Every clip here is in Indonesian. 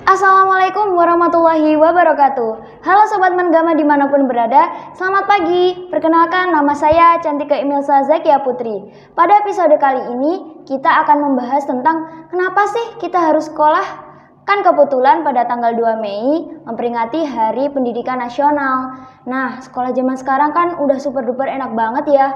Assalamualaikum warahmatullahi wabarakatuh. Halo Sobat Manggama dimanapun berada, selamat pagi. Perkenalkan, nama saya Cantika Emilsa Zakia Putri. Pada episode kali ini kita akan membahas tentang kenapa sih kita harus sekolah. Kan kebetulan pada tanggal 2 Mei memperingati Hari Pendidikan Nasional. Nah, sekolah zaman sekarang kan udah super duper enak banget ya.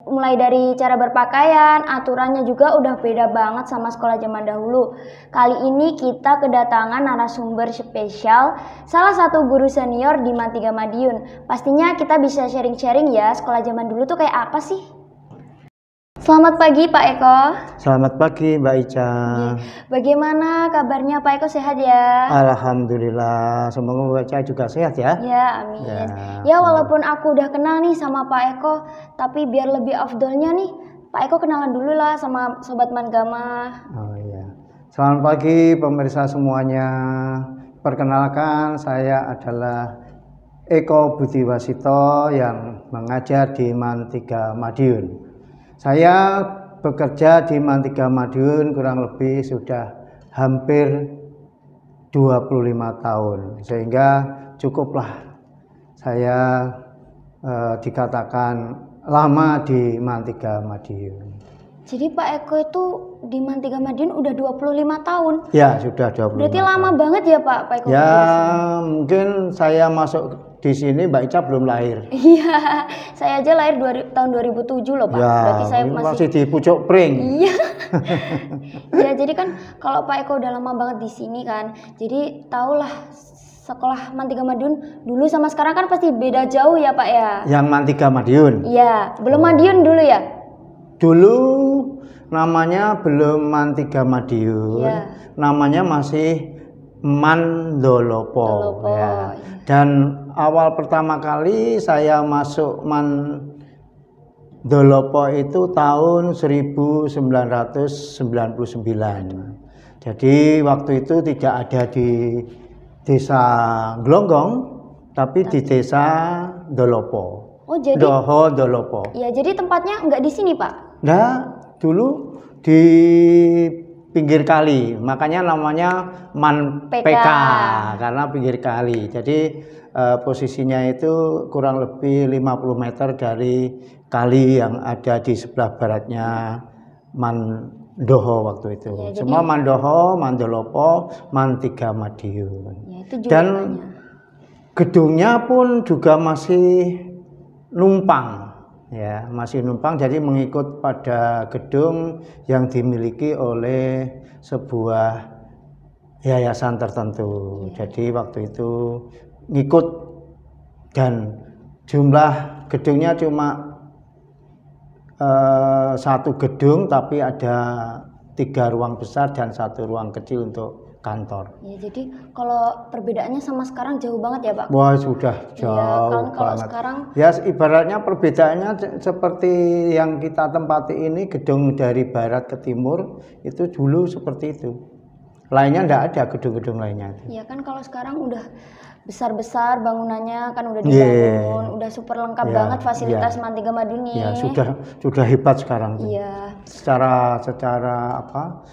Mulai dari cara berpakaian, aturannya juga udah beda banget sama sekolah zaman dahulu. Kali ini kita kedatangan narasumber spesial, salah satu guru senior di Mantiga Madiun. Pastinya kita bisa sharing-sharing ya, sekolah zaman dulu tuh kayak apa sih? Selamat pagi Pak Eko. Selamat pagi Mbak Ica. Bagaimana kabarnya Pak Eko, sehat ya? Alhamdulillah, semoga Mbak Ica juga sehat ya. Ya, amin. Ya, walaupun aku udah kenal nih sama Pak Eko, tapi biar lebih afdolnya nih, Pak Eko kenalan dulu lah sama Sobat Manggama. Oh iya. Selamat pagi pemirsa semuanya. Perkenalkan, saya adalah Eko Budiwasito yang mengajar di Mantiga Madiun. Saya bekerja di Mantiga Madiun kurang lebih sudah hampir 25 tahun, sehingga cukuplah saya dikatakan lama di Mantiga Madiun. Jadi Pak Eko itu di Mantiga Madiun udah 25 tahun? Ya, sudah 25 Berarti tahun. lama banget ya Pak Eko? Ya, mungkin saya masuk di sini Mbak Ica belum lahir. Iya, saya aja lahir tahun 2007 loh Pak. Ya, berarti saya masih di pucuk pring. Iya. Ya, jadi kan kalau Pak Eko udah lama banget di sini kan, jadi tahulah sekolah Mantiga Madiun dulu sama sekarang kan pasti beda jauh ya Pak ya. Yang Mantiga Madiun? Iya, belum Madiun dulu ya? Dulu namanya belum Mantiga Madiun, ya. Namanya masih Mandolopo. Ya. Dan awal pertama kali saya masuk Mandolopo itu tahun 1999. Jadi waktu itu tidak ada di desa Glonggong, tapi di desa Dolopo. Oh, jadi Dolopo. Ya, jadi tempatnya nggak di sini Pak? Nah, dulu di pinggir kali, makanya namanya PK karena pinggir kali. Jadi posisinya itu kurang lebih 50 meter dari kali yang ada di sebelah baratnya Mandoho waktu itu. Ya, semua Mandoho, Mandolopo, Mantiga Madiun. Ya, itu juga dan gedungnya pun juga masih numpang. Ya, masih numpang, jadi mengikut pada gedung yang dimiliki oleh sebuah yayasan tertentu. Jadi waktu itu ngikut, dan jumlah gedungnya cuma satu gedung, tapi ada 3 ruang besar dan 1 ruang kecil untuk kantor. Ya, jadi kalau perbedaannya sama sekarang jauh banget ya Pak? Wah, sudah jauh ya, kalau banget. Sekarang ya ibaratnya perbedaannya seperti yang kita tempati ini, gedung dari barat ke timur itu dulu seperti itu. Lainnya enggak ada gedung-gedung lainnya. Iya kan, kalau sekarang udah besar-besar bangunannya kan, udah dibangun, udah super lengkap banget fasilitas Mantiga Madiun nih. Ya, sudah hebat sekarang. Iya. Secara apa?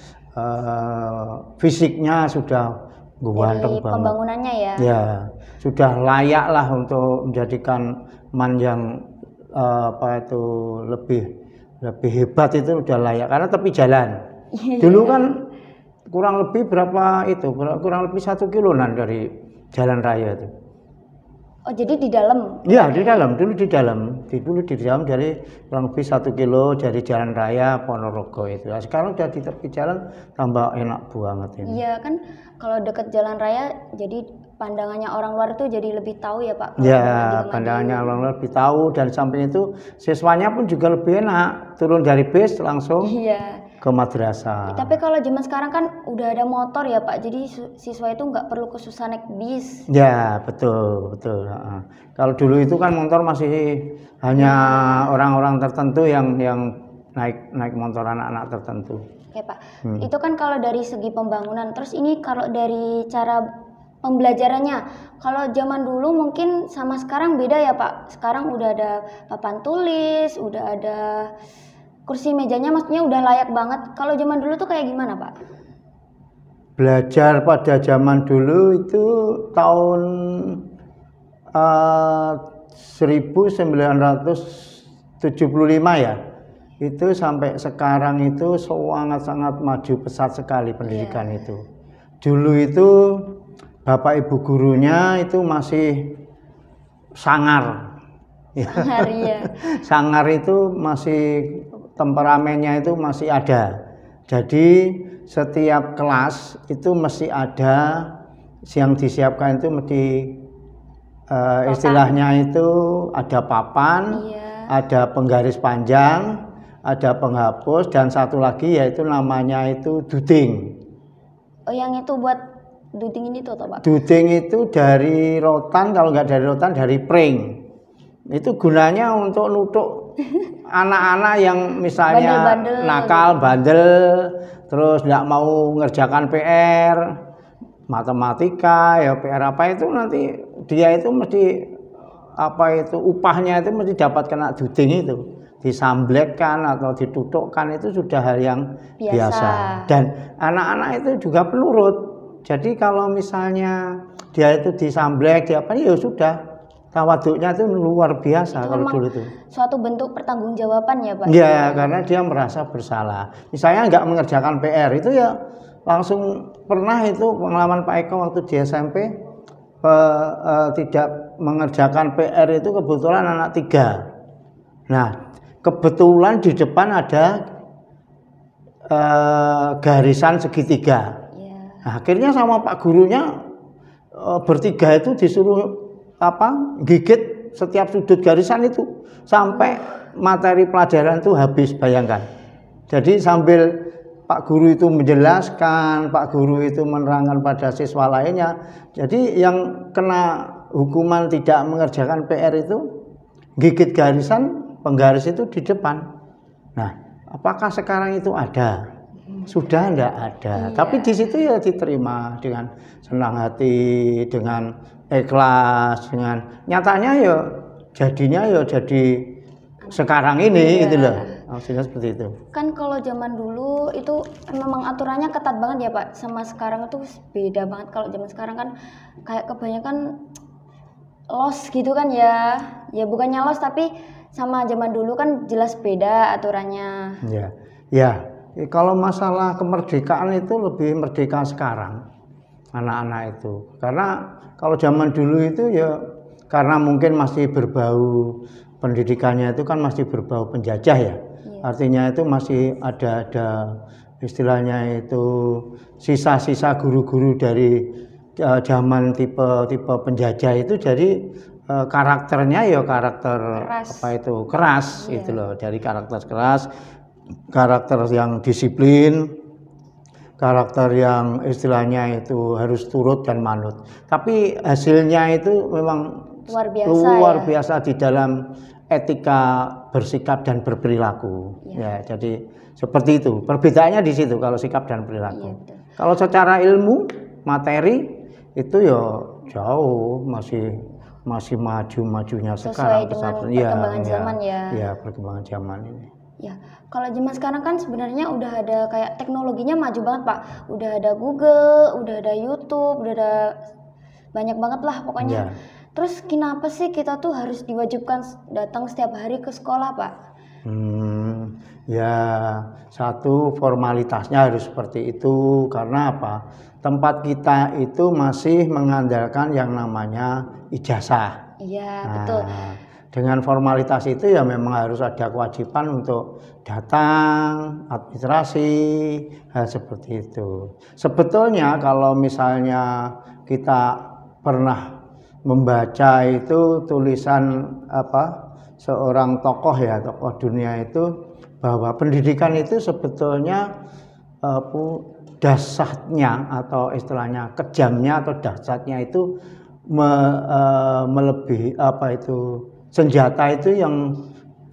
Fisiknya sudah ganteng banget. Pembangunannya ya. Ya, sudah layak lah untuk menjadikan Man yang apa itu lebih hebat, itu udah layak karena tepi jalan. Dulu kan kurang lebih berapa itu? Kurang lebih 1 kiloan dari jalan raya itu. Oh, jadi di dalam? Iya, di dalam. Dulu di dalam dari kurang lebih 1 kilo dari jalan raya Ponorogo itu. Nah, sekarang udah di tepi jalan, tambah enak banget ini. Iya kan, kalau deket jalan raya jadi pandangannya orang luar tuh jadi lebih tahu ya Pak? Ya, pandangannya orang luar lebih tahu, dan samping itu siswanya pun juga lebih enak. Turun dari bis langsung ke madrasah. Tapi kalau zaman sekarang kan udah ada motor ya Pak, jadi siswa itu nggak perlu kesusahan naik bis. Ya, betul. Kalau dulu itu kan motor masih hanya orang-orang tertentu yang naik motor, anak-anak tertentu. Oke Pak, itu kan kalau dari segi pembangunan. Terus ini kalau dari cara pembelajarannya, kalau zaman dulu mungkin sama sekarang beda ya Pak. Sekarang udah ada papan tulis, udah ada kursi mejanya, maksudnya udah layak banget. Kalau zaman dulu tuh kayak gimana Pak? belajar pada zaman dulu itu tahun 1975 ya. Itu sampai sekarang itu sangat-sangat maju pesat sekali pendidikan itu. Dulu itu bapak ibu gurunya itu masih sangar. Sangar, iya. Sangar itu masih temperamennya itu masih ada. Jadi setiap kelas itu mesti ada yang disiapkan itu mesti istilahnya itu ada papan, ada penggaris panjang, ada penghapus, dan satu lagi yaitu namanya itu duding. Oh, yang itu buat duding ini tuh, Pak? Duding itu dari rotan, kalau nggak dari rotan dari pring. Itu gunanya untuk nutuk anak-anak yang misalnya nakal, bandel, terus nggak mau ngerjakan PR, matematika, ya PR apa itu nanti dia itu mesti apa itu upahnya itu mesti dapat kena duding itu. Disamblekkan atau ditutukkan itu sudah hal yang biasa. Dan anak-anak itu juga penurut. Jadi kalau misalnya dia itu disamblek, dia apa ya sudah, tawaduknya itu luar biasa itu kalau dulu itu. Suatu bentuk pertanggungjawaban ya, Pak? Iya, karena dia merasa bersalah. Misalnya nggak mengerjakan PR itu ya langsung pernah itu pengalaman Pak Eko waktu di SMP tidak mengerjakan PR itu kebetulan anak 3. Nah, kebetulan di depan ada garisan segitiga. Nah, akhirnya sama Pak gurunya bertiga itu disuruh gigit setiap sudut garisan itu sampai materi pelajaran itu habis, bayangkan. Jadi sambil Pak guru itu menjelaskan, Pak guru itu menerangkan pada siswa lainnya. Jadi yang kena hukuman tidak mengerjakan PR itu gigit garisan, penggaris itu di depan. Nah, apakah sekarang itu ada? Sudah enggak ada. Tapi di situ ya diterima dengan senang hati, dengan ikhlas, dengan nyatanya ya jadinya ya jadi sekarang ini gitu loh. Maksudnya seperti itu. Kan kalau zaman dulu itu memang aturannya ketat banget ya, Pak. Sama sekarang itu beda banget. Kalau zaman sekarang kan kayak kebanyakan los gitu kan ya. Ya bukannya los tapi sama zaman dulu kan jelas beda aturannya. Ya. Kalau masalah kemerdekaan itu lebih merdeka sekarang anak-anak itu. Karena kalau zaman dulu itu ya karena mungkin masih berbau pendidikannya itu kan masih berbau penjajah ya. Artinya itu masih ada istilahnya itu sisa-sisa guru-guru dari zaman tipe penjajah itu, jadi karakternya ya karakter keras itu loh, dari karakter keras, karakter yang disiplin, karakter yang istilahnya itu harus turut dan manut. Tapi hasilnya itu memang luar biasa di dalam etika bersikap dan berperilaku. Ya, jadi seperti itu. Perbedaannya di situ kalau sikap dan perilaku. Kalau secara ilmu, materi itu ya jauh, masih maju-majunya sekarang. Sesuai dengan perkembangan zaman ya. Ya, perkembangan zaman ini. Ya, kalau zaman sekarang kan sebenarnya udah ada kayak teknologinya maju banget, Pak. Udah ada Google, udah ada YouTube, udah ada banyak banget lah pokoknya. Terus kenapa sih kita tuh harus diwajibkan datang setiap hari ke sekolah, Pak? Ya, satu formalitasnya harus seperti itu. Karena apa? Tempat kita itu masih mengandalkan yang namanya ijazah. Iya, betul. Dengan formalitas itu ya memang harus ada kewajiban untuk datang, administrasi, hal seperti itu. Sebetulnya kalau misalnya kita pernah membaca itu tulisan seorang tokoh dunia itu, bahwa pendidikan itu sebetulnya dasarnya atau istilahnya kejamnya atau dasarnya itu melebihi senjata itu yang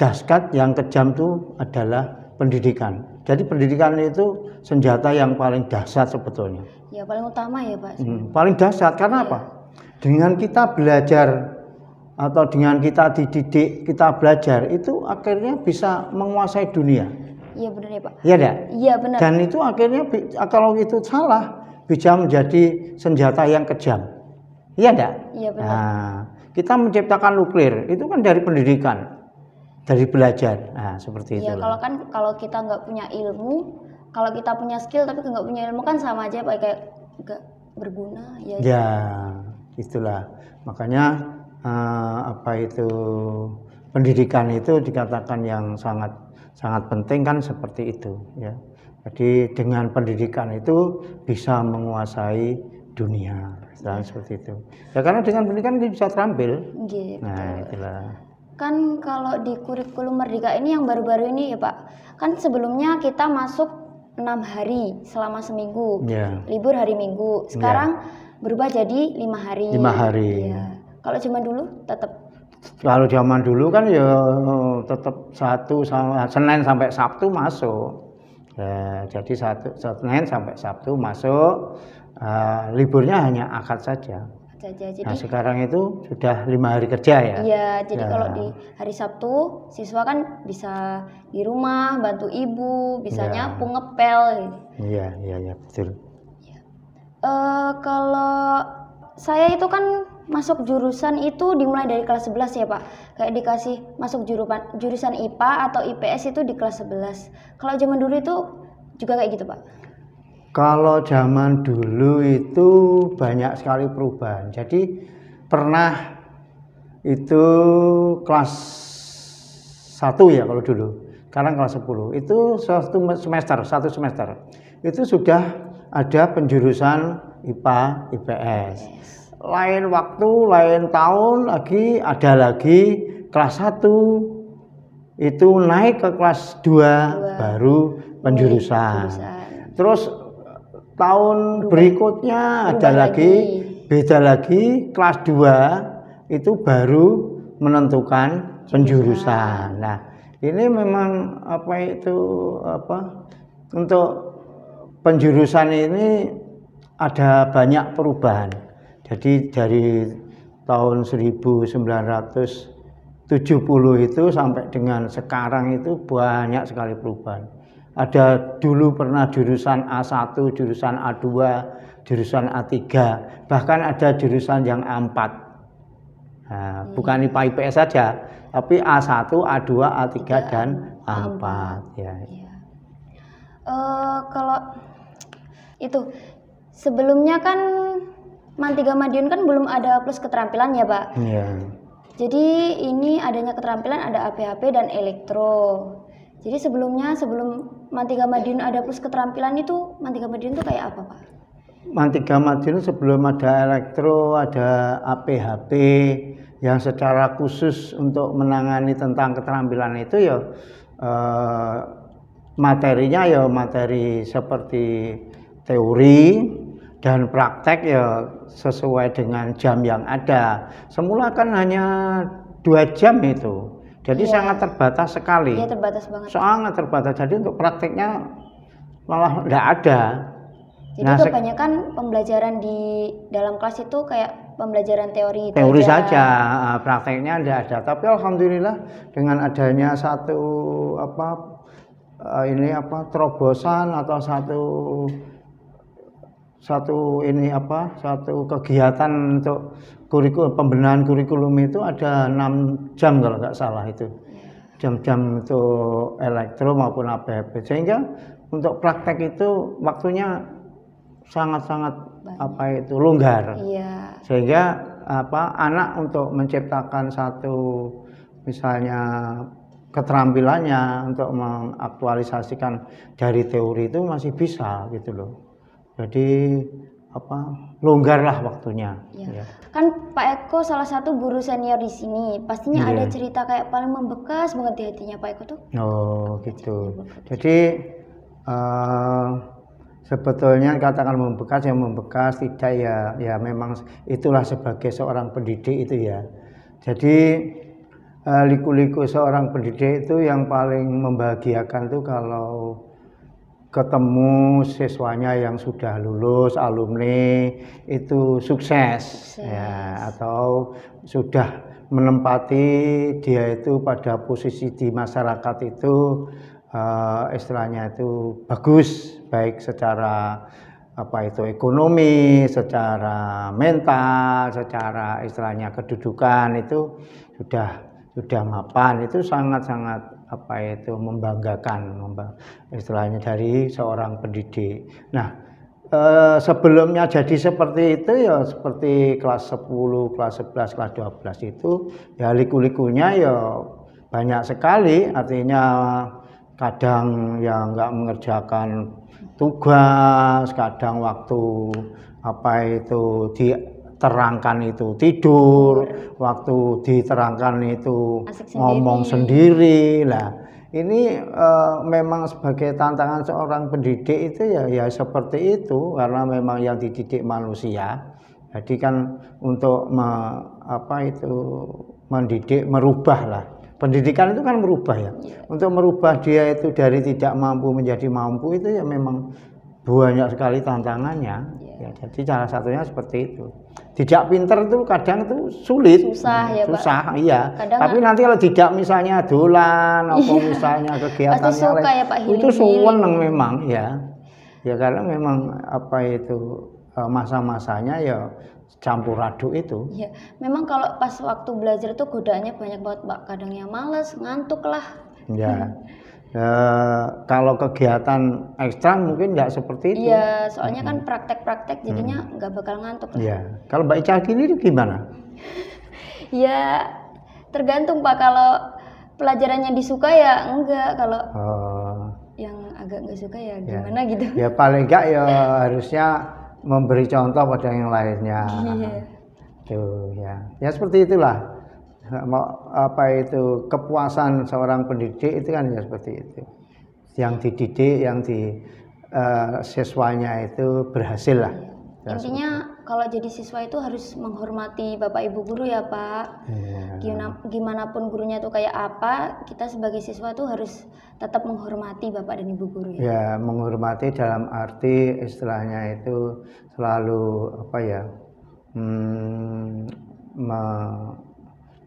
dahsyat, yang kejam itu adalah pendidikan. Jadi pendidikan itu senjata yang paling dahsyat sebetulnya. Ya, paling utama ya, Pak. Paling dahsyat karena apa? Dengan kita belajar atau dengan kita dididik, kita belajar itu akhirnya bisa menguasai dunia. Iya benar ya, Pak. Iya enggak? Iya benar. Dan itu akhirnya kalau itu salah bisa menjadi senjata yang kejam. Iya enggak? Iya benar. Nah, kita menciptakan nuklir itu kan dari pendidikan, dari belajar. Nah, seperti itu. Iya, kalau kita nggak punya ilmu, kalau kita punya skill tapi nggak punya ilmu kan sama aja Pak, kayak nggak berguna ya. Ya, itulah. Makanya apa itu pendidikan itu dikatakan yang sangat penting kan seperti itu ya. Jadi dengan pendidikan itu bisa menguasai dunia, seperti itu. Ya karena dengan pendidikan kita bisa terampil. Gitu. Nah, itulah. Kan kalau di kurikulum Merdeka ini yang baru-baru ini ya Pak, kan sebelumnya kita masuk 6 hari selama seminggu, libur hari Minggu. Sekarang berubah jadi 5 hari. 5 hari. Ya. Kalau zaman dulu tetap. Kalau zaman dulu kan ya tetap Senin sampai Sabtu masuk. Ya, jadi Senin sampai Sabtu masuk, liburnya hanya Ahad saja. Jadi, nah sekarang itu sudah 5 hari kerja ya. Iya, jadi kalau di hari Sabtu siswa kan bisa di rumah bantu ibu, bisa nyapu, ngepel. Iya betul. Kalau saya itu kan masuk jurusan itu dimulai dari kelas 11 ya Pak. Kayak dikasih masuk jurusan IPA atau IPS itu di kelas 11. Kalau zaman dulu itu juga kayak gitu Pak? Kalau zaman dulu itu banyak sekali perubahan. Jadi pernah itu kelas 1 ya kalau dulu. Sekarang kelas 10. Itu satu semester. Itu sudah ada penjurusan IPA, IPS. Lain waktu, lain tahun lagi ada lagi kelas 1 itu naik ke kelas 2 baru penjurusan. Terus tahun berikutnya ada lagi beda lagi kelas 2 itu baru menentukan penjurusan. Nah, ini memang untuk penjurusan ini ada banyak perubahan. Jadi dari tahun 1970 itu sampai dengan sekarang itu banyak sekali perubahan. Ada dulu pernah jurusan A1, jurusan A2, jurusan A3, bahkan ada jurusan yang A4. Nah, bukan IPA IPS saja, tapi A1, A2, A3 dan A4 ya. Kalau itu sebelumnya kan Man3 Madiun kan belum ada plus keterampilan ya Pak. Iya. Jadi ini adanya keterampilan ada APHP dan elektro. Jadi sebelum Man3 Madiun ada plus keterampilan itu Man3 Madiun itu kayak apa Pak? Man3 Madiun sebelum ada elektro, ada APHP yang secara khusus untuk menangani tentang keterampilan itu ya materinya ya materi seperti teori dan praktek ya sesuai dengan jam yang ada. Semula kan hanya 2 jam itu. Jadi sangat terbatas sekali. Iya, terbatas banget. Sangat terbatas. Jadi untuk prakteknya malah tidak ada. Jadi kebanyakan pembelajaran di dalam kelas itu kayak pembelajaran teori saja, prakteknya tidak ada. Tapi alhamdulillah dengan adanya satu terobosan atau satu kegiatan untuk pembenahan kurikulum itu ada 6 jam kalau nggak salah itu. Jam-jam untuk elektro maupun APHP, sehingga untuk praktek itu waktunya sangat-sangat longgar. Iya. Sehingga anak untuk menciptakan satu misalnya keterampilannya untuk mengaktualisasikan dari teori itu masih bisa gitu loh. Jadi longgar lah waktunya. Ya. Kan Pak Eko salah satu guru senior di sini, pastinya ada cerita kayak paling membekas banget di hatinya Pak Eko tuh. Oh gitu. Jadi sebetulnya katakan membekas tidak ya memang itulah sebagai seorang pendidik itu ya. Jadi liku-liku seorang pendidik itu yang paling membahagiakan tuh kalau ketemu siswanya yang sudah lulus, alumni itu sukses. Ya, atau sudah menempati dia itu pada posisi di masyarakat itu istilahnya itu bagus, baik secara apa itu ekonomi, secara mental, secara istilahnya kedudukan itu sudah mapan. Itu sangat-sangat apa itu membanggakan, istilahnya dari seorang pendidik. Nah, sebelumnya jadi seperti itu ya seperti kelas 10, kelas 11, kelas 12 itu ya liku-likunya ya banyak sekali, artinya kadang ya nggak mengerjakan tugas, kadang waktu apa itu diterangkan itu tidur, waktu diterangkan itu ngomong sendiri. Lah ini memang sebagai tantangan seorang pendidik itu ya seperti itu, karena memang yang dididik manusia. Jadi kan untuk mendidik, merubah lah. Pendidikan itu kan merubah ya. Untuk merubah dia itu dari tidak mampu menjadi mampu itu ya memang banyak sekali tantangannya. Ya, jadi salah satunya seperti itu. Tidak pinter itu kadang itu sulit. Susah ya, susah, Pak. Iya. Kadang tapi nanti kalau tidak misalnya dolan atau misalnya kegiatan yang lain, ya, Pak, itu seneng memang ya. Ya karena memang apa itu masa-masanya ya campur aduk itu. Ya, memang kalau pas waktu belajar tuh godaannya banyak banget, Pak. Kadang yang males, ngantuk lah. Ya. Kalau kegiatan ekstra mungkin nggak seperti itu. Iya, soalnya kan praktek-praktek jadinya nggak bakal ngantuk. Iya. Kalau Mbak Ica ini gimana? Ya, tergantung, Pak. Kalau pelajarannya disuka ya enggak. Kalau yang agak nggak suka ya gimana gitu. Ya paling enggak ya harusnya memberi contoh pada yang lainnya. Iya. Tuh ya. Ya seperti itulah. Apa itu kepuasan seorang pendidik itu kan ya seperti itu. Yang dididik, yang siswanya itu berhasil lah. Ya, intinya kalau jadi siswa itu harus menghormati Bapak Ibu guru ya, Pak. Gimana pun gurunya tuh kayak apa, kita sebagai siswa tuh harus tetap menghormati Bapak dan Ibu guru ya. Ya, menghormati dalam arti istilahnya itu selalu apa ya?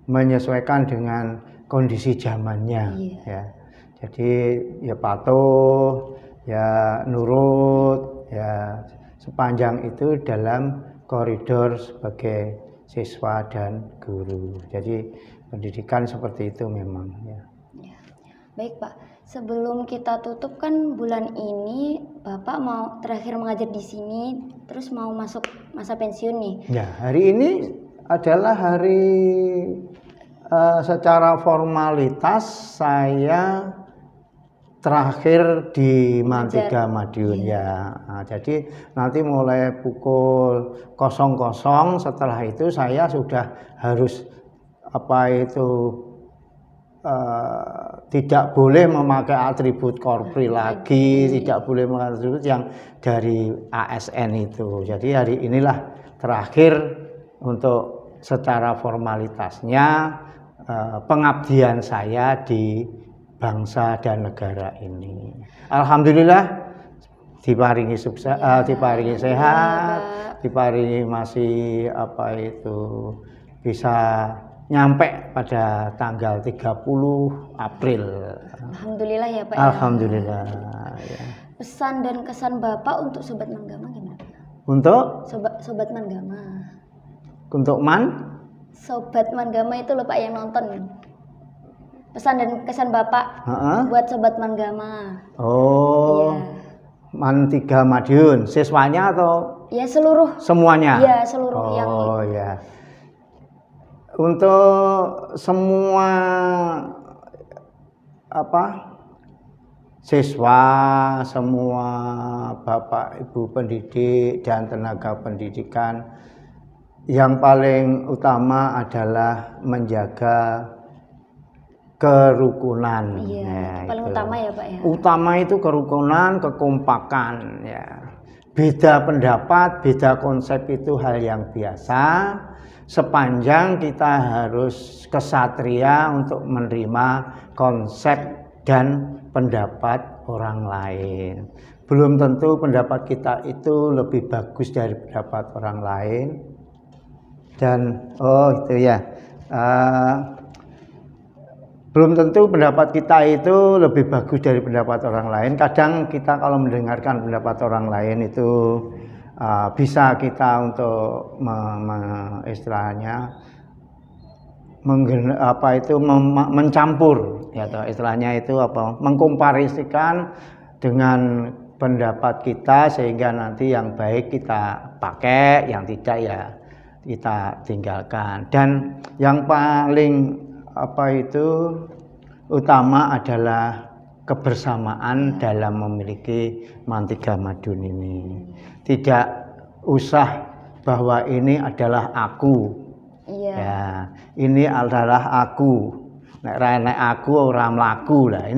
Menyesuaikan dengan kondisi zamannya. Ya. Jadi ya patuh, ya nurut, ya sepanjang itu dalam koridor sebagai siswa dan guru. Jadi pendidikan seperti itu memang ya. Baik, Pak. Sebelum kita tutup kan bulan ini Bapak mau terakhir mengajar di sini, terus mau masuk masa pensiun nih. Ya, hari ini adalah hari secara formalitas saya terakhir di Man3 Madiun ya. Nah, jadi nanti mulai pukul 00 setelah itu saya sudah harus tidak boleh memakai atribut Korpri lagi, tidak boleh memakai atribut yang dari ASN itu. Jadi hari inilah terakhir untuk secara formalitasnya pengabdian saya di bangsa dan negara ini. Alhamdulillah diparingi sukses, diparingi sehat, diparingi masih bisa nyampe pada tanggal 30 April. Alhamdulillah ya, Pak. Alhamdulillah. Ya. Pesan dan kesan Bapak untuk Sobat Manggama gimana? Untuk Sobat Manggama. Untuk Sobat Manggama itu loh, Pak, yang nonton. Pesan dan kesan Bapak buat Sobat Manggama. Oh. Iya. Man3 Madiun, siswanya atau? Ya seluruh. Semuanya. Iya seluruh yang. Oh ya. Untuk semua siswa, semua Bapak Ibu pendidik dan tenaga pendidikan, yang paling utama adalah menjaga kerukunan. Iya, paling utama ya, Pak ya. Utama itu kerukunan, kekompakan ya. Beda pendapat, beda konsep itu hal yang biasa. Sepanjang kita harus kesatria untuk menerima konsep dan pendapat orang lain. Belum tentu pendapat kita itu lebih bagus dari pendapat orang lain. Dan belum tentu pendapat kita itu lebih bagus dari pendapat orang lain. Kadang kita kalau mendengarkan pendapat orang lain itu bisa kita untuk istilahnya mencampur ya istilahnya itu mengkomparisikan dengan pendapat kita sehingga nanti yang baik kita pakai, yang tidak ya kita tinggalkan. Dan yang paling utama adalah kebersamaan dalam memiliki Mantiga Madun ini. Tidak usah bahwa ini adalah aku. Iya. Ya, ini adalah aku. Nek aku ora mlaku lah.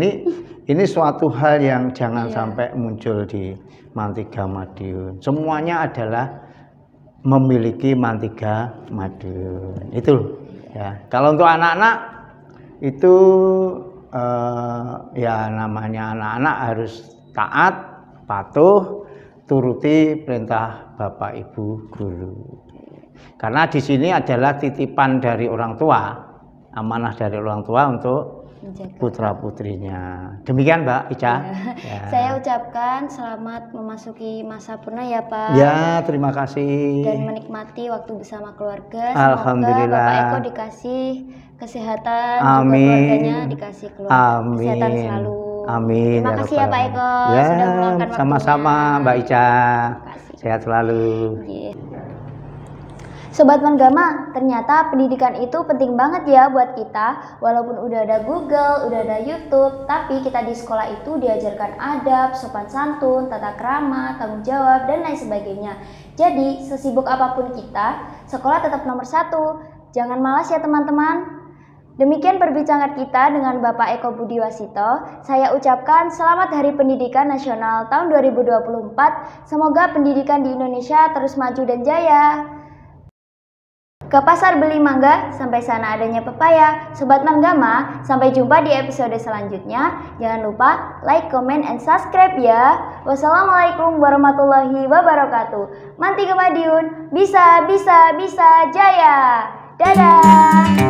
Ini suatu hal yang jangan sampai muncul di Mantiga Madun. Semuanya adalah memiliki Mantiga Madun. Itu ya. Kalau untuk anak-anak itu ya namanya anak-anak harus taat, patuh, turuti perintah Bapak Ibu guru. Karena di sini adalah titipan dari orang tua, amanah dari orang tua untuk putra-putrinya. Demikian Mbak Ica. Ya. Saya ucapkan selamat memasuki masa purna ya Pak. Ya, terima kasih. Dan menikmati waktu bersama keluarga. Alhamdulillah. Semoga Bapak Eko dikasih kesehatan, amin. Juga keluarganya dikasih amin. Kesehatan selalu. Amin. Terima kasih ya Pak Eko ya, sudah meluangkan waktunya. Sama-sama Mbak Ica. Sehat selalu. Sobat Manggama, ternyata pendidikan itu penting banget ya buat kita. Walaupun udah ada Google, udah ada YouTube, tapi kita di sekolah itu diajarkan adab, sopan santun, tata krama, tanggung jawab, dan lain sebagainya. Jadi, sesibuk apapun kita, sekolah tetap nomor 1. Jangan malas ya teman-teman. Demikian perbincangan kita dengan Bapak Eko Budi Wasito. Saya ucapkan selamat Hari Pendidikan Nasional tahun 2024. Semoga pendidikan di Indonesia terus maju dan jaya. Ke pasar beli mangga, sampai sana adanya pepaya. Sobat Manggama, sampai jumpa di episode selanjutnya. Jangan lupa like, comment, and subscribe ya. Wassalamualaikum warahmatullahi wabarakatuh. Mantiga Madiun, bisa jaya. Dadah.